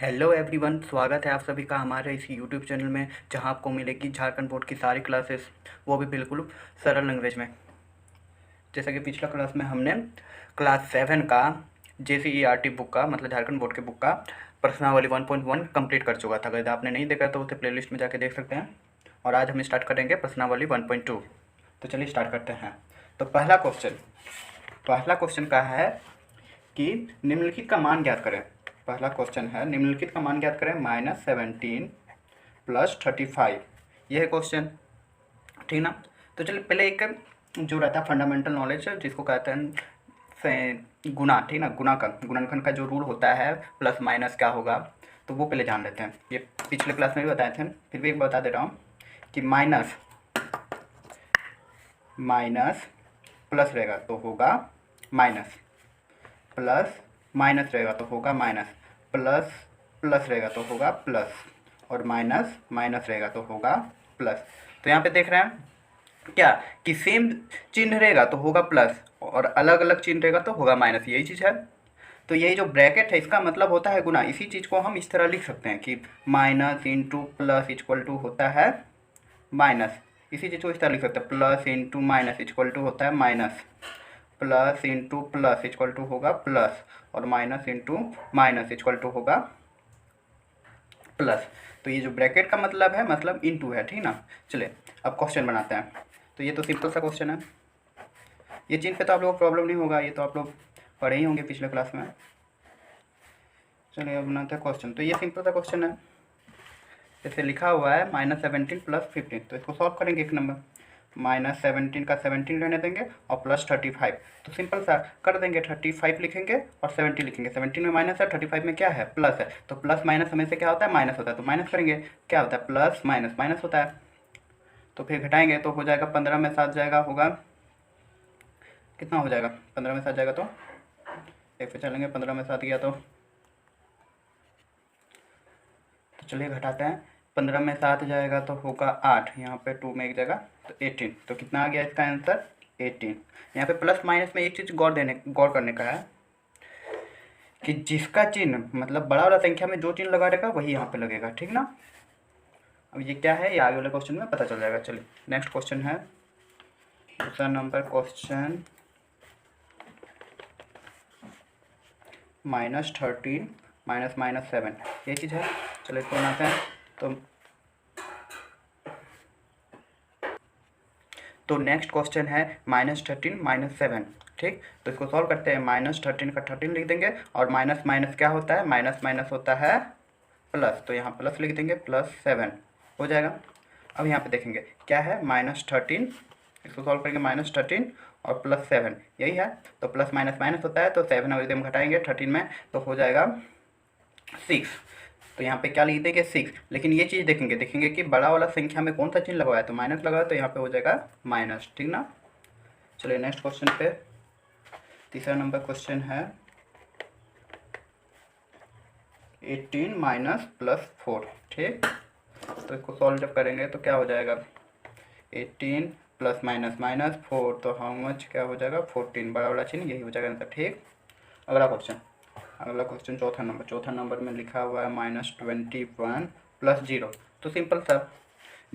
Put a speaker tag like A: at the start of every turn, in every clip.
A: Hello everyone, स्वागत है आप सभी का हमारे इस यूट्यूब चैनल में, जहां आपको मिलेगी झारखंड बोर्ड की सारी क्लासेस, वो भी बिल्कुल सरल लैंग्वेज में। जैसा कि पिछला क्लास में हमने क्लास 7 का JCERT बुक का, मतलब झारखंड बोर्ड के बुक का प्रश्नावली 1.1 कंप्लीट कर चुका था। अगर आपने नहीं देखा तो उसे प्लेलिस्ट में जाके देख सकते हैं। और आज हम स्टार्ट करेंगे प्रश्नावली 1.2। तो चलिए स्टार्ट करते हैं। तो पहला क्वेश्चन का है कि निम्नलिखित का मान ज्ञात करें। पहला क्वेश्चन है निम्नलिखित का मान ज्ञात करें -17 + 35। यह है क्वेश्चन, ठीक ना। तो चलिए पहले एक जो रहता है फंडामेंटल नॉलेज, जिसको कहते हैं गुना, ठीक ना। गुणनखंड का जो रूल होता है, प्लस माइनस क्या होगा, तो वो पहले जान लेते हैं। ये पिछले क्लास में भी बताए थे, फिर भी एक बता दे रहा हूँ कि माइनस माइनस प्लस रहेगा तो होगा माइनस, प्लस माइनस रहेगा तो होगा माइनस, प्लस प्लस रहेगा तो होगा प्लस, और माइनस माइनस रहेगा तो होगा प्लस। तो यहाँ पे देख रहे हैं क्या कि सेम चिन्ह रहेगा तो होगा प्लस, और अलग अलग चिन्ह रहेगा तो होगा माइनस, यही चीज़ है। तो यही जो ब्रैकेट है इसका मतलब होता है गुना। इसी चीज़ को हम इस तरह लिख सकते हैं कि minus into plus equal to होता है माइनस। इसी चीज़ को इस तरह लिख सकते हैं, plus into minus equal to होता है minus, plus into plus equal to होगा प्लस, और minus into minus equal to होगा प्लस। तो ये जो ब्रैकेट का मतलब है, मतलब इंटू है, ठीक ना। चलिए अब क्वेश्चन बनाते हैं। तो ये तो सिंपल सा क्वेश्चन है, ये चिन्ह पे तो आप लोगों को प्रॉब्लम नहीं होगा, ये तो आप लोग पढ़े ही होंगे पिछले क्लास में। चलिए अब बनाते हैं क्वेश्चन। तो ये सिंपल सा क्वेश्चन है, जैसे लिखा हुआ है -17 + 15। तो इसको सॉल्व करेंगे। एक नंबर -17 का 17 रहने देंगे और प्लस 35। तो सिंपल सा कर देंगे, 35 लिखेंगे और 70 लिखेंगे। 17 में माइनस है, 35 में क्या है, प्लस है। तो प्लस माइनस हमेशा क्या होता है, माइनस होता है। तो माइनस करेंगे, क्या होता है, प्लस माइनस माइनस होता है। तो फिर घटाएंगे तो हो जाएगा 15 में 7 जाएगा, होगा कितना हो जाएगा, 15 में 7 जाएगा तो एक पे चलेंगे, 15 में 7 गया तो चलिए घटाते हैं। 15 में 7 जाएगा तो होगा 8, यहाँ पे 2 में एक जगह तो 18। तो कितना आ गया इसका आंसर, 18। यहाँ पे प्लस माइनस में एक चीज़ गौर करने का है कि जिसका चिन्ह, मतलब बड़ा वाला संख्या में जो चिन्ह लगा रहेगा वही यहाँ पे लगेगा, ठीक ना। अब ये क्या है, ये आगे वाले क्वेश्चन में पता चल जाएगा। चलिए नेक्स्ट क्वेश्चन है, दूसरा नंबर क्वेश्चन -13 -7, ये चीज़ है। चलिए इसको बनाते हैं। तो नेक्स्ट क्वेश्चन है -13 -7, ठीक। तो इसको सॉल्व करते हैं। -13 का 13 लिख देंगे, और माइनस माइनस क्या होता है, माइनस माइनस होता है प्लस। तो यहाँ प्लस लिख देंगे, +7 हो जाएगा। अब यहाँ पे देखेंगे क्या है, -13, इसको सॉल्व करेंगे, -13 और +7 यही है। तो प्लस माइनस माइनस होता है, तो 7 और एकदम घटाएंगे 13 में तो हो जाएगा 6। तो यहाँ पे क्या लिख देंगे, 6। लेकिन ये चीज़ देखेंगे कि बड़ा वाला संख्या में कौन सा चिन्ह लगा है, तो माइनस लगा है, तो यहाँ पे हो जाएगा माइनस, ठीक ना। चलिए नेक्स्ट क्वेश्चन पे, तीसरा नंबर क्वेश्चन है 18 - +4, ठीक। तो इसको सॉल्व जब करेंगे तो क्या हो जाएगा, 18 प्लस माइनस माइनस 4, तो हाउ मच क्या हो जाएगा, 14। बड़ा वाला चिन्ह यही हो जाएगा आंसर, ठीक। अगला क्वेश्चन चौथा नंबर में लिखा हुआ है -21 + 0। तो सिंपल सा,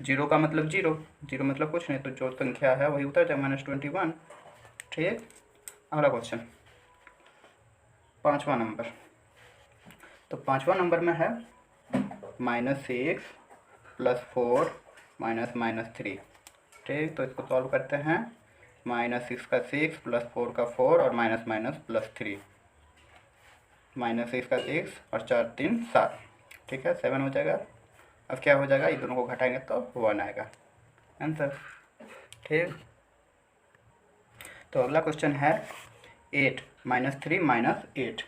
A: जीरो का मतलब जीरो, जीरो मतलब कुछ नहीं, तो जो संख्या है वही उतर जाए, -21, ठीक। अगला क्वेश्चन पाँचवा नंबर। तो पाँचवा नंबर में है -6 + 4 -3, ठीक। तो इसको सॉल्व करते हैं। -6 का 6 + 4 का 4 और माइनस माइनस +3, -6 का 6 और 4 3 7, ठीक है, 7 हो जाएगा। अब क्या हो जाएगा, ये दोनों को घटाएंगे तो 1 आएगा आंसर, ठीक। तो अगला क्वेश्चन है 8 -3 -8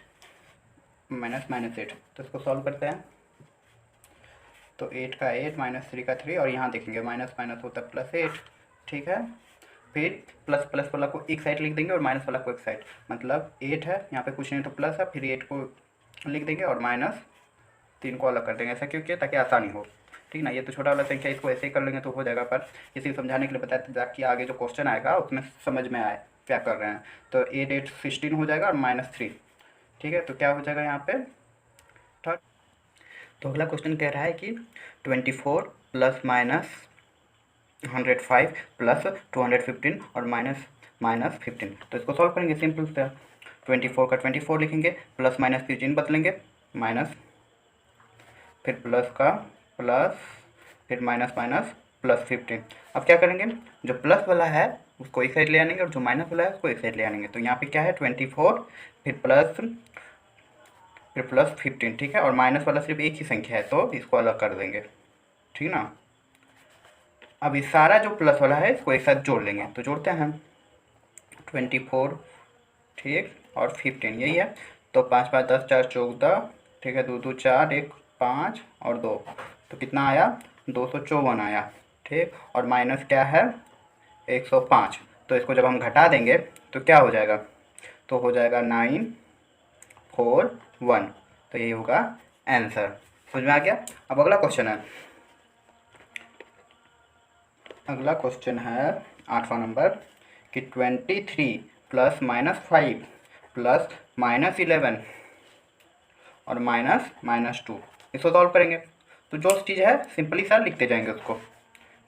A: -8। तो इसको सॉल्व करते हैं। तो 8 का 8 -3 का 3, और यहाँ देखेंगे माइनस माइनस होता है +8, ठीक है। फिर प्लस प्लस वाला को एक साइड लिख देंगे और माइनस वाला को एक साइड, मतलब 8 है यहाँ पे कुछ नहीं तो प्लस है, फिर 8 को लिख देंगे और -3 को अलग कर देंगे। ऐसा क्यों किया, ताकि आसानी हो, ठीक ना। ये तो छोटा वाला संख्या, इसको ऐसे ही कर लेंगे तो हो जाएगा, पर इसी समझाने के लिए बताया ताकि आगे जो क्वेश्चन आएगा उसमें समझ में आए क्या कर रहे हैं। तो 8 8 16 हो जाएगा और -3, ठीक है। तो क्या हो जाएगा यहाँ पे तो अगला क्वेश्चन कह रहा है कि 24 प्लस माइनस 105 प्लस 215 और माइनस माइनस 15। तो इसको सॉल्व करेंगे सिंपल से। 24 का 24 लिखेंगे, प्लस माइनस फिर चिन्ह बदलेंगे, माइनस फिर प्लस का प्लस फिर माइनस माइनस प्लस 15। अब क्या करेंगे, जो प्लस वाला है उसको एक साइड ले आनेंगे और जो माइनस वाला है उसको एक साइड ले आनेंगे। तो यहाँ पे क्या है 24 फिर प्लस 15, ठीक है। और माइनस वाला सिर्फ एक ही संख्या है तो इसको अलग कर देंगे, ठीक ना। अब इस सारा जो प्लस वाला है इसको एक साथ जोड़ लेंगे। तो जोड़ते हैं 24, ठीक, और 15, यही है। तो 5 5 10 4 14, ठीक है, 2 2 4 1 5 और 2, तो कितना आया 254 आया, ठीक। और माइनस क्या है 105। तो इसको जब हम घटा देंगे तो क्या हो जाएगा, तो हो जाएगा 941। तो यही होगा आंसर। समझ में आ गया। अब अगला क्वेश्चन है, अगला क्वेश्चन है 8वां नंबर कि 23 प्लस माइनस 5 प्लस माइनस 11 और माइनस माइनस 2, इसको सॉल्व करेंगे। तो जो चीज़ है सिंपली सा लिखते जाएंगे उसको,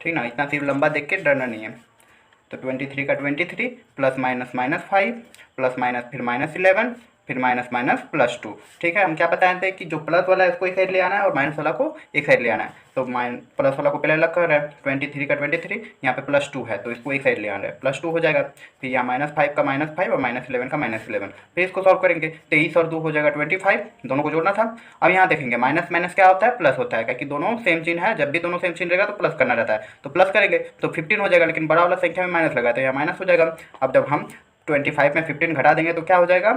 A: ठीक ना, इतना सिर्फ लंबा देख के डरना नहीं है। तो 23 का 23 plus minus minus 5 plus minus फिर माइनस 11 फिर माइनस माइनस प्लस 2, ठीक है। हम क्या बताए थे कि जो प्लस वाला है उसको एक साइड ले आना है और माइनस वाला को एक साइड ले आना है। तो प्लस वाला को पहले अलग कर रहे हैं, 23 का 23, यहाँ पे प्लस 2 है तो इसको एक साइड ले आना है, प्लस 2 हो जाएगा। फिर यहाँ माइनस 5 का माइनस 5 और माइनस 11 का माइनस 11, फिर इसको सॉल्व करेंगे। 23 और 2 हो जाएगा 25, दोनों को जोड़ना था। अब यहाँ देखेंगे माइनस माइनस क्या होता है, प्लस होता है, क्योंकि दोनों सेम चिन्ह है, जब भी दोनों सेम चिन्ह रहेगा तो प्लस करना रहता है। तो प्लस करेंगे तो 15 हो जाएगा, लेकिन बड़ा वाला संख्या में माइनस लगा तो यहाँ माइनस हो जाएगा। अब जब हम 25 में 15 घटा देंगे तो क्या हो जाएगा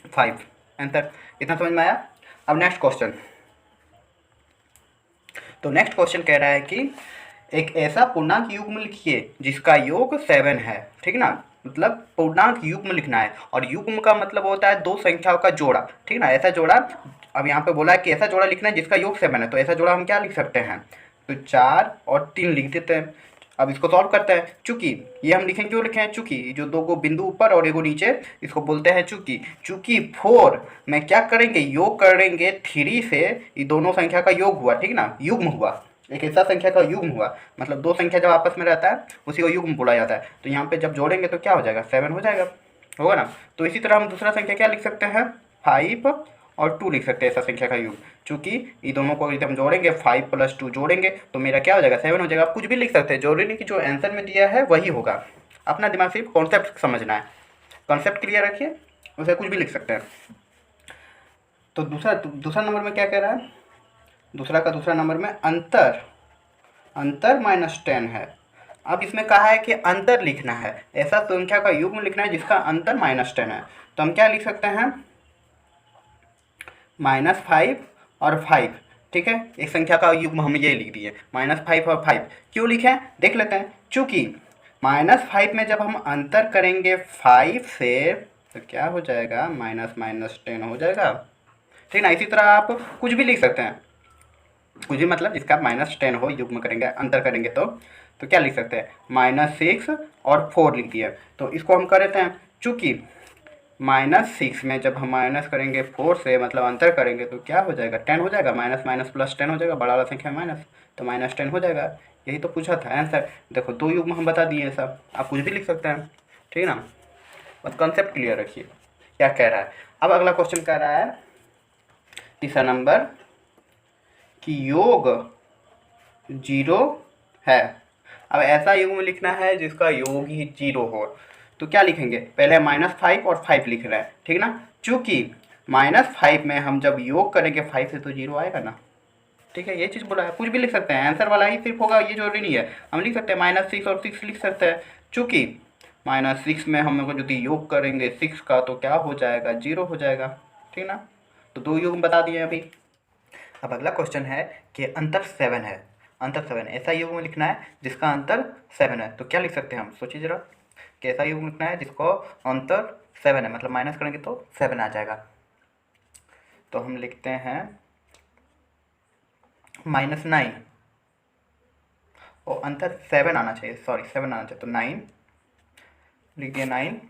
A: 5, आंसर। इतना समझ में आया। अब नेक्स्ट क्वेश्चन, तो नेक्स्ट क्वेश्चन कह रहा है कि एक ऐसा पूर्णांक युग्म लिखिए जिसका योग 7 है, ठीक ना। मतलब पूर्णांक युग्म लिखना है और युग्म का मतलब होता है दो संख्याओं का जोड़ा, ठीक ना, ऐसा जोड़ा। अब यहाँ पे बोला है कि ऐसा जोड़ा लिखना है जिसका योग 7 है, तो ऐसा जोड़ा हम क्या लिख सकते हैं, तो 4 और 3 लिख देते हैं। अब इसको सॉल्व करते हैं। चूंकि ये हम लिखें, क्यों लिखे हैं, चूंकि जो दो को बिंदु ऊपर और एगो नीचे, इसको बोलते हैं चूंकि 4 में क्या करेंगे, योग करेंगे 3 से, ये दोनों संख्या का योग हुआ, ठीक ना, युग्म हुआ, एक ऐसा संख्या का युग्म हुआ। मतलब दो संख्या जब आपस में रहता है उसी को युग्म बोला जाता है। तो यहाँ पे जब जोड़ेंगे तो क्या हो जाएगा 7 हो जाएगा, होगा ना। तो इसी तरह हम दूसरा संख्या क्या लिख सकते हैं, 5 और 2 लिख सकते हैं ऐसा संख्या का युग। चूंकि ये दोनों को यदि हम जोड़ेंगे 5 + 2 जोड़ेंगे तो मेरा क्या हो जाएगा 7 हो जाएगा। आप कुछ भी लिख सकते हैं, जरूरी नहीं कि जो आंसर में दिया है वही होगा। अपना दिमाग सिर्फ कॉन्सेप्ट समझना है, कॉन्सेप्ट क्लियर रखिए, उसे कुछ भी लिख सकते हैं। तो दूसरा नंबर में क्या कह रहा है, दूसरा नंबर में अंतर -10 है। अब इसमें कहा है कि अंतर लिखना है, ऐसा संख्या का युग्म लिखना है जिसका अंतर -10 है। तो हम क्या लिख सकते हैं, -5 और 5, ठीक है। एक संख्या का युग्म हम ये लिख दिए, -5 और 5। क्यों लिखें देख लेते हैं। चूँकि -5 में जब हम अंतर करेंगे 5 से तो क्या हो जाएगा, -10 हो जाएगा, ठीक ना। इसी तरह आप कुछ भी लिख सकते हैं, कुछ भी मतलब जिसका -10 हो, युग्म करेंगे अंतर करेंगे तो क्या लिख सकते हैं, -6 और 4 लिख दिया। तो इसको हम कर देते हैं। चूँकि -6 में जब हम माइनस करेंगे 4 से, मतलब अंतर करेंगे तो क्या हो जाएगा 10 हो जाएगा, माइनस प्लस 10 हो जाएगा, बड़ा वाला संख्या माइनस, तो -10 हो जाएगा। यही तो पूछा था आंसर। देखो दो युग्म हम बता दिए सब, आप कुछ भी लिख सकते हैं, ठीक ना। बस कॉन्सेप्ट क्लियर रखिए क्या कह रहा है। अब अगला क्वेश्चन कह रहा है तीसरा नंबर कि योग 0 है। अब ऐसा युग्म लिखना है जिसका योग ही 0 हो। तो क्या लिखेंगे, पहले -5 और 5 लिख रहे हैं, ठीक ना। चूँकि -5 में हम जब योग करेंगे 5 से तो 0 आएगा ना, ठीक है। ये चीज़ बोला है, कुछ भी लिख सकते हैं, आंसर वाला ही सिर्फ होगा, ये जरूरी नहीं है। हम लिख सकते हैं -6 और 6 लिख सकते हैं। चूँकि -6 में हम लोग यदि योग करेंगे 6 का तो क्या हो जाएगा 0 हो जाएगा, ठीक ना। तो दो युग्म बता दिए अभी। अब अगला क्वेश्चन है कि अंतर 7 है, अंतर 7 ऐसा युग्म लिखना है जिसका अंतर 7 है। तो क्या लिख सकते हैं हम, सोचिए जरा, कि ऐसा युग्म लिखना है जिसको अंतर 7 है, मतलब माइनस करेंगे तो 7 आ जाएगा। तो हम लिखते हैं -9 और अंतर 7 आना चाहिए, सॉरी 7 आना चाहिए, तो 9 लिख दिया 9,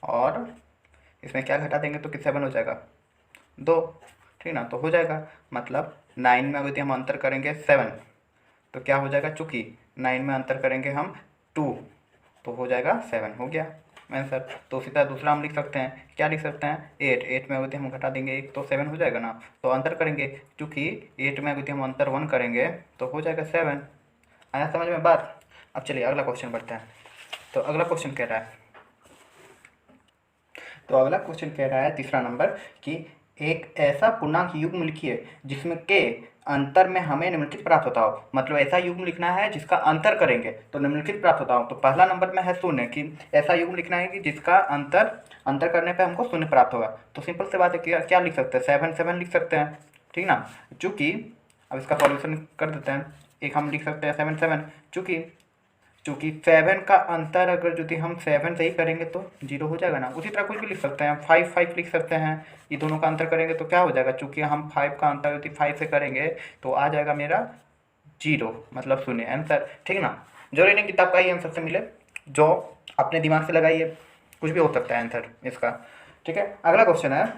A: और इसमें क्या घटा देंगे तो कि 7 हो जाएगा 2, ठीक ना। तो हो जाएगा मतलब 9 में अगर यदि हम अंतर करेंगे 7 तो क्या हो जाएगा, चूँकि 9 में अंतर करेंगे हम 2 तो हो जाएगा 7, हो गया आंसर। तो उसी तरह दूसरा हम लिख सकते हैं, क्या लिख सकते हैं 8 में अगर हम घटा देंगे 1 तो 7 हो जाएगा ना। तो अंतर करेंगे, चूँकि 8 में अगर हम अंतर 1 करेंगे तो हो जाएगा 7। आया समझ में बात। अब चलिए अगला क्वेश्चन बढ़ते हैं। तो अगला क्वेश्चन कह रहा है, तीसरा नंबर कि एक ऐसा पूर्णांक युग्म लिखिए जिसमें के अंतर में हमें निम्नलिखित प्राप्त होता हो। मतलब ऐसा युग्म लिखना है जिसका अंतर करेंगे तो निम्नलिखित प्राप्त होता हो। तो पहला नंबर में है 0 कि ऐसा युग्म लिखना है कि जिसका अंतर करने पे हमको 0 प्राप्त होगा। तो सिंपल से बात है कि क्या लिख सकते हैं, 7 लिख सकते हैं, ठीक ना। चूँकि अब इसका सॉल्यूशन कर देते हैं, एक हम लिख सकते हैं 7 चूँकि 7 का अंतर अगर यदि हम 7 से ही करेंगे तो 0 हो जाएगा ना। उसी तरह कुछ भी लिख सकते हैं, 5 लिख सकते हैं। ये दोनों का अंतर करेंगे तो क्या हो जाएगा, चूँकि हम 5 का अंतर यदि 5 से करेंगे तो आ जाएगा मेरा 0, मतलब 0 आंसर, ठीक ना। जरूरी नहीं किताब का ही आंसर से मिले, जो अपने दिमाग से लगाइए, कुछ भी हो सकता है आंसर इसका, ठीक है। अगला क्वेश्चन है,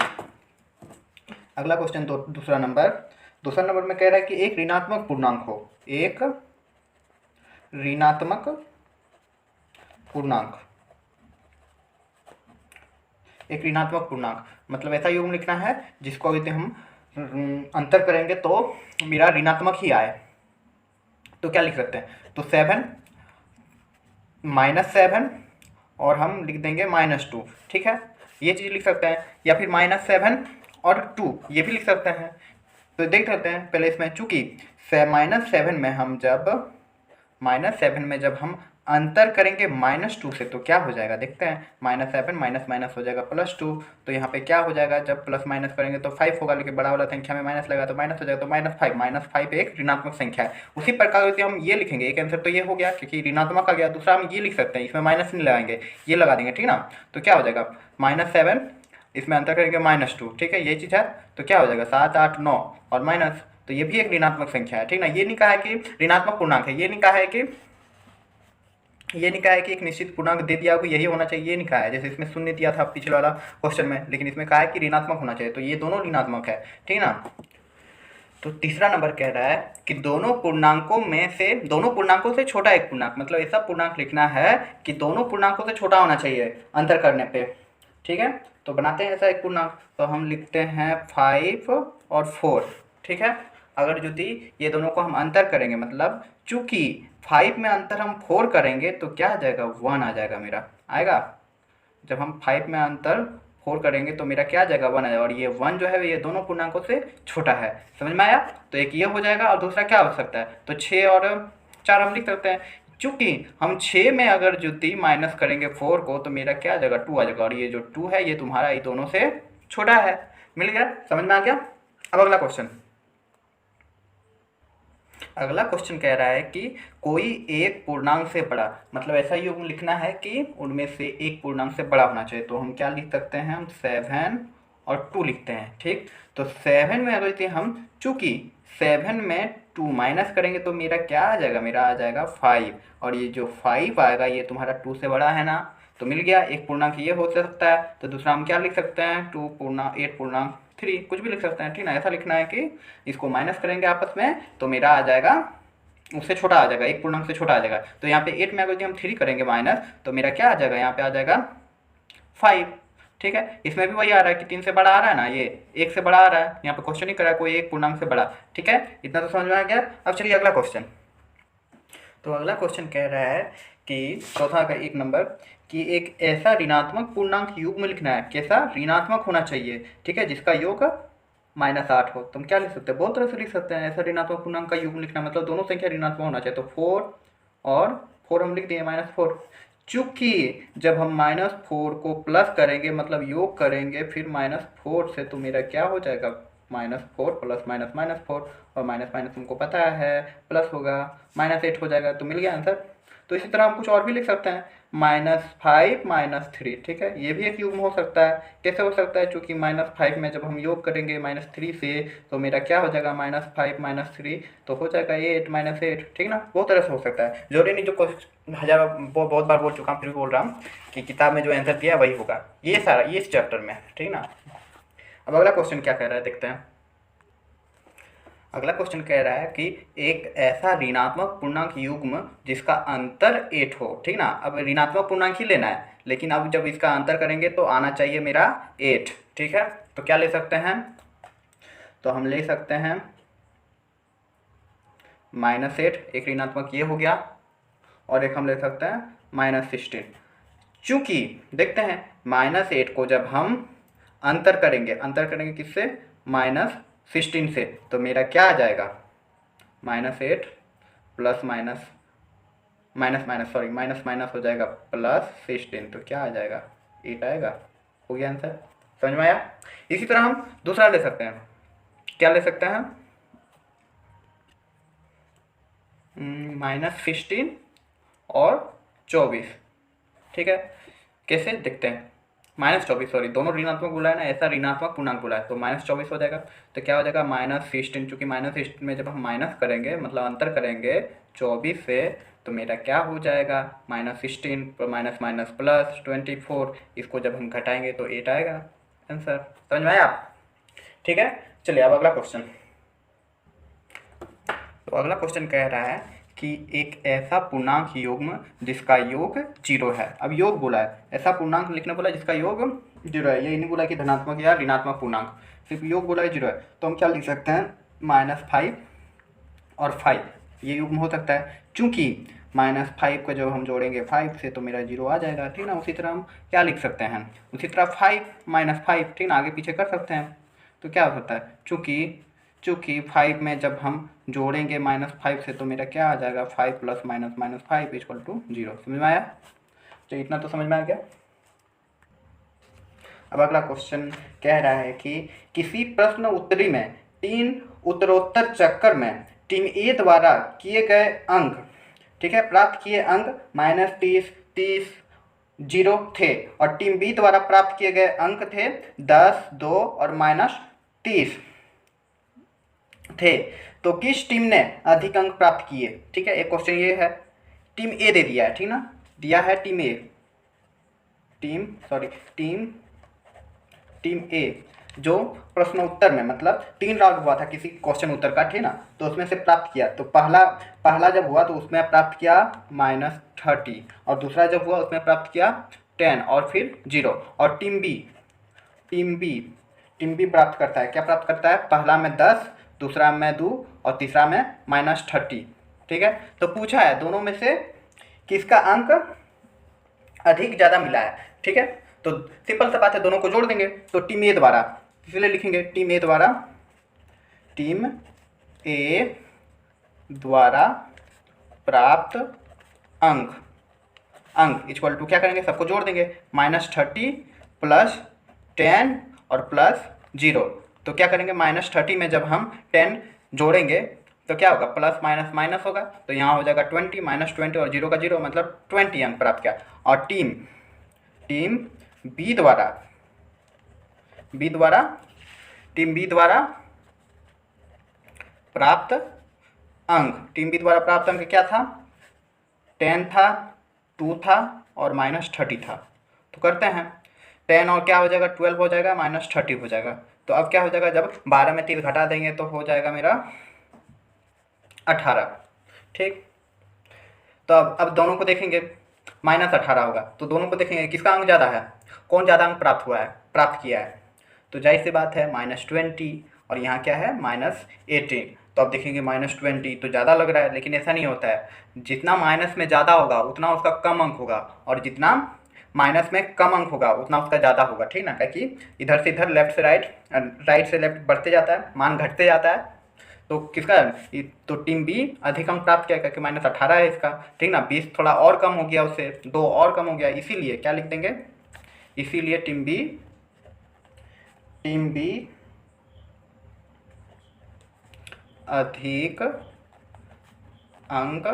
A: अगला क्वेश्चन दूसरा नंबर में कह रहा है कि एक ऋणात्मक पूर्णांक हो, एक ऋणात्मक पूर्णांक मतलब ऐसा युग्म लिखना है जिसको यदि हम अंतर करेंगे तो मेरा ऋणात्मक ही आए। तो क्या लिख सकते हैं, तो 7 -7 और हम लिख देंगे -2, ठीक है, ये चीज़ लिख सकते हैं। या फिर -7 और 2 ये भी लिख सकते हैं। तो देख सकते हैं पहले इसमें, चूँकि -7 में जब हम अंतर करेंगे -2 से तो क्या हो जाएगा, देखते हैं। -7 माइनस हो जाएगा +2। तो यहाँ पे क्या हो जाएगा, जब प्लस माइनस करेंगे तो 5 होगा, लेकिन बड़ा वाला संख्या में माइनस लगा तो माइनस हो जाएगा। तो -5 एक ऋणात्मक संख्या है। उसी प्रकार से हम ये लिखेंगे, एक आंसर तो ये हो गया क्योंकि ऋणात्मक आ गया। दूसरा हम ये लिख सकते हैं, इसमें माइनस नहीं लगाएंगे, ये लगा देंगे, ठीक ना। तो क्या हो जाएगा, -7 इसमें अंतर करेंगे -2, ठीक है, ये चीज़ है। तो क्या हो जाएगा 7, 8, 9 और माइनस, तो ये भी एक ऋणात्मक संख्या है, ठीक ना। ये नहीं कहा है कि ऋणात्मक पूर्णांक है, ये नहीं कहा है कि एक निश्चित पूर्णांक दे दिया आपको यही होना चाहिए, ये नहीं कहा है। जैसे इसमें 0 दिया था पिछले वाला क्वेश्चन में, लेकिन इसमें कहा है कि ऋणात्मक होना चाहिए। तो ये दोनों ऋणात्मक है, ठीक ना। तो तीसरा नंबर कह रहा है कि दोनों पूर्णांकों से छोटा एक पूर्णांक, मतलब ऐसा पूर्णांक लिखना है कि दोनों पूर्णांकों से छोटा होना चाहिए अंतर करने पे, ठीक है। तो बनाते हैं ऐसा एक पूर्णांक। तो हम लिखते हैं 5 और 4, ठीक है। अगर यदि ये दोनों को हम अंतर करेंगे, मतलब चूँकि 5 में अंतर हम 4 करेंगे तो क्या आ जाएगा, 1 आ जाएगा मेरा, आएगा। जब हम 5 में अंतर 4 करेंगे तो मेरा क्या आ जाएगा, 1 आ जाएगा। और ये 1 जो है ये दोनों पूर्णांकों से छोटा है, समझ में आया। तो एक ये हो जाएगा और दूसरा क्या हो सकता है, तो 6 और 4 हम लिख सकते हैं। चूँकि हम 6 में अगर यदि माइनस करेंगे 4 को तो मेरा क्या आ जाएगा, 2 आ जाएगा। और ये जो 2 है ये तुम्हारा ये दोनों से छोटा है, मिल गया, समझ में आ गया। अब अगला क्वेश्चन कह रहा है कि कोई एक पूर्णांक से बड़ा, मतलब ऐसा युग्म लिखना है कि उनमें से एक पूर्णांक से बड़ा होना चाहिए। तो हम क्या लिख सकते हैं, हम 7 और 2 लिखते हैं, ठीक। तो 7 में अगर देखते हम, चूँकि 7 में 2 माइनस करेंगे तो मेरा क्या आ जाएगा, मेरा आ जाएगा 5। और ये जो 5 आएगा ये तुम्हारा 2 से बड़ा है ना। तो मिल गया, एक पूर्णांक ये हो सकता है। तो दूसरा हम क्या लिख सकते हैं, 8.3 कुछ भी लिख सकते हैं, ठीक ना। ऐसा लिखना है कि इसको माइनस करेंगे आपस में तो मेरा आ जाएगा उससे छोटा आ जाएगा, एक पूर्णांक से छोटा आ जाएगा। तो यहाँ पे 8 में अगर हम 3 करेंगे माइनस तो मेरा क्या आ जाएगा, यहाँ पे आ जाएगा 5, ठीक है। इसमें भी वही आ रहा है कि 3 से बड़ा आ रहा है ना, ये 1 से बड़ा आ रहा है। यहाँ पे क्वेश्चन ही करा कोई एक पूर्णांक से बड़ा, ठीक है। इतना तो समझ में आ गया। अब चलिए अगला क्वेश्चन। तो अगला क्वेश्चन कह रहा है कि चौथा का 1 नंबर कि एक ऐसा ऋणात्मक पूर्णांक युग्म लिखना है, कैसा, ऋणात्मक होना चाहिए, ठीक है, जिसका योग -8 हो। तुम क्या लिख सकते हैं, बहुत तरह से लिख सकते हैं। ऐसा ऋणात्मक पूर्णांक का युग्म लिखना मतलब दोनों संख्या ऋणात्मक होना चाहिए। तो 4 और 4 हम लिख दिए -4। चूँकि जब हम -4 को प्लस करेंगे, मतलब योग करेंगे फिर -4 से, तो मेरा क्या हो जाएगा, -4 प्लस -4 और माइनस तुमको पता है प्लस होगा, -8 हो जाएगा। तो मिल गया आंसर। तो इसी तरह हम कुछ और भी लिख सकते हैं, -5 -3, ठीक है। ये भी एक युग्म हो सकता है। कैसे हो सकता है, चूँकि -5 में जब हम योग करेंगे -3 से तो मेरा क्या हो जाएगा, -5 -3 तो हो जाएगा 8 -8, ठीक ना। बहुत तरह से हो सकता है, जरूरी नहीं। जो बहुत बार बोल चुका हूँ फिर भी बोल रहा हूँ कि किताब में जो आंसर दिया वही होगा, ये सारा ये इस चैप्टर में, ठीक ना। अब अगला क्वेश्चन क्या कह रहा है देखते हैं। अगला क्वेश्चन कह रहा है कि एक ऐसा ऋणात्मक पूर्णांक युग्म जिसका अंतर 8 हो, ठीक ना। अब ऋणात्मक पूर्णांक ही लेना है, लेकिन अब जब इसका अंतर करेंगे तो आना चाहिए मेरा 8, ठीक है। तो क्या ले सकते हैं, तो हम ले सकते हैं -8, एक ऋणात्मक ये हो गया, और एक हम ले सकते हैं -16। चूँकि देखते हैं -8 को जब हम अंतर करेंगे किससे, -16 से, तो मेरा क्या आ जाएगा, -8 प्लस माइनस माइनस हो जाएगा +16, तो क्या आ जाएगा, 8 आएगा। हो गया आंसर, समझ में आया। इसी तरह हम दूसरा ले सकते हैं, क्या ले सकते हैं, -16 और 24, ठीक है। कैसे देखते हैं, -24, सॉरी दोनों ऋणात्मक बोला है ना, ऐसा ऋणात्मक पूर्णांक बोला है, तो -24 हो जाएगा। तो क्या हो जाएगा, -16, चूँकि -16 में जब हम माइनस करेंगे मतलब अंतर करेंगे 24 से, तो मेरा क्या हो जाएगा, -16 माइनस माइनस प्लस 24, इसको जब हम घटाएंगे तो 8 आएगा आंसर। समझ में आया, ठीक है। चलिए अब अगला क्वेश्चन। तो अगला क्वेश्चन कह रहा है कि एक ऐसा पूर्णांक युग्म जिसका योग 0 है। अब योग बोला है, ऐसा पूर्णांक लिखने बोला जिसका योग 0 है, ये नहीं बोला कि धनात्मक या ऋणात्मक पूर्णांक, सिर्फ योग बोला है 0 है। तो हम क्या लिख सकते हैं, -5 और 5, ये युग्म हो सकता है। चूँकि -5 को जब हम जोड़ेंगे 5 से तो मेरा 0 आ जाएगा, ठीक ना। उसी तरह हम क्या लिख सकते हैं, उसी तरह 5 -5, ठीक ना, आगे पीछे कर सकते हैं। तो क्या हो सकता है, चूँकि 5 में जब हम जोड़ेंगे -5 से तो मेरा क्या आ जाएगा, 5 + -5 = 0। समझ में आया, तो इतना तो समझ में आ गया। अब अगला क्वेश्चन कह रहा है कि किसी प्रश्न उत्तरी में 3 उत्तरोत्तर चक्कर में टीम ए द्वारा किए गए अंक, ठीक है, प्राप्त किए अंक -30, 30, 0 थे, और टीम बी द्वारा प्राप्त किए गए अंक थे 10, 2 और -30 थे। तो किस टीम ने अधिक अंक प्राप्त किए, ठीक है। एक क्वेश्चन ये है, टीम ए दे दिया है, ठीक ना, दिया है टीम ए, टीम ए जो प्रश्न उत्तर में मतलब 3 राउंड हुआ था किसी क्वेश्चन उत्तर का, ठीक ना, तो उसमें से प्राप्त किया। तो पहला जब हुआ तो उसमें प्राप्त किया -30, और दूसरा जब हुआ उसमें प्राप्त किया 10 और फिर 0। और टीम बी प्राप्त करता है, क्या प्राप्त करता है, पहला में 10, दूसरा में 2 और तीसरा में -30, ठीक है। तो पूछा है दोनों में से किसका अंक अधिक ज़्यादा मिला है, ठीक है। तो सिंपल सा बात है, दोनों को जोड़ देंगे। तो टीम ए द्वारा, इसलिए लिखेंगे टीम ए द्वारा प्राप्त अंक इक्वल टू क्या करेंगे, सबको जोड़ देंगे, -30 + 10 और +0। तो क्या करेंगे, -30 में जब हम 10 जोड़ेंगे तो क्या होगा, प्लस माइनस माइनस होगा, तो यहाँ हो जाएगा 20, -20 और 0 का 0 मतलब 20 अंक प्राप्त किया। और टीम बी द्वारा प्राप्त अंक क्या था, 10 था, 2 था और -30 था। तो करते हैं, 10 और क्या हो जाएगा, 12 हो जाएगा, -30 हो जाएगा। तो अब क्या हो जाएगा, जब 12 में 3 घटा देंगे तो हो जाएगा मेरा 18, ठीक। तो अब दोनों को देखेंगे, -18 होगा, तो दोनों को देखेंगे किसका अंक ज़्यादा है, कौन ज़्यादा अंक प्राप्त किया है। तो जाहिर सी बात है -20, और यहाँ क्या है -18। तो अब देखेंगे -20 तो ज़्यादा लग रहा है, लेकिन ऐसा नहीं होता है, जितना माइनस में ज़्यादा होगा उतना उसका कम अंक होगा, और जितना माइनस में कम अंक होगा उतना उसका ज़्यादा होगा, ठीक ना। क्योंकि इधर से इधर, लेफ्ट से राइट, राइट से लेफ्ट बढ़ते जाता है, मान घटते जाता है। तो किसका, तो टीम बी अधिक अंक प्राप्त किया क्योंकि -18 है इसका, ठीक ना। 20 थोड़ा और कम हो गया, उससे 2 और कम हो गया, इसीलिए क्या लिख देंगे, इसीलिए टीम बी अधिक अंक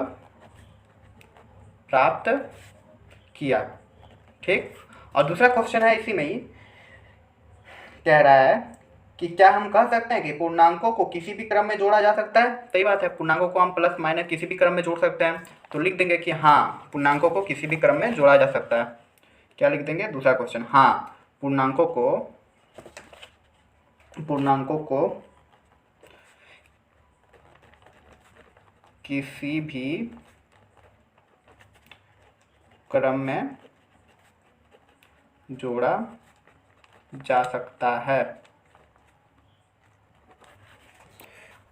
A: प्राप्त किया, ठीक। और दूसरा क्वेश्चन है इसी में ही, कह रहा है कि क्या हम कह सकते हैं कि पूर्णांकों को किसी भी क्रम में जोड़ा जा सकता है। सही बात है, पूर्णांकों को हम प्लस माइनस किसी भी क्रम में जोड़ सकते हैं। तो लिख देंगे कि हाँ, पूर्णांकों को किसी भी क्रम में जोड़ा जा सकता है। क्या लिख देंगे, दूसरा क्वेश्चन, हाँ, पूर्णांकों को किसी भी क्रम में जोड़ा जा सकता है।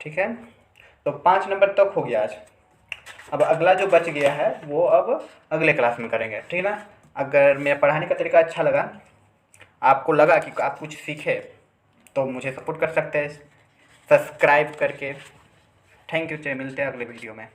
A: ठीक है, तो 5 नंबर तक हो गया आज। अब अगला जो बच गया है वो अब अगले क्लास में करेंगे, ठीक है ना। अगर मेरा पढ़ाने का तरीका अच्छा लगा, आपको लगा कि आप कुछ सीखे, तो मुझे सपोर्ट कर सकते हैं सब्सक्राइब करके। थैंक यू, चलिए मिलते हैं अगले वीडियो में।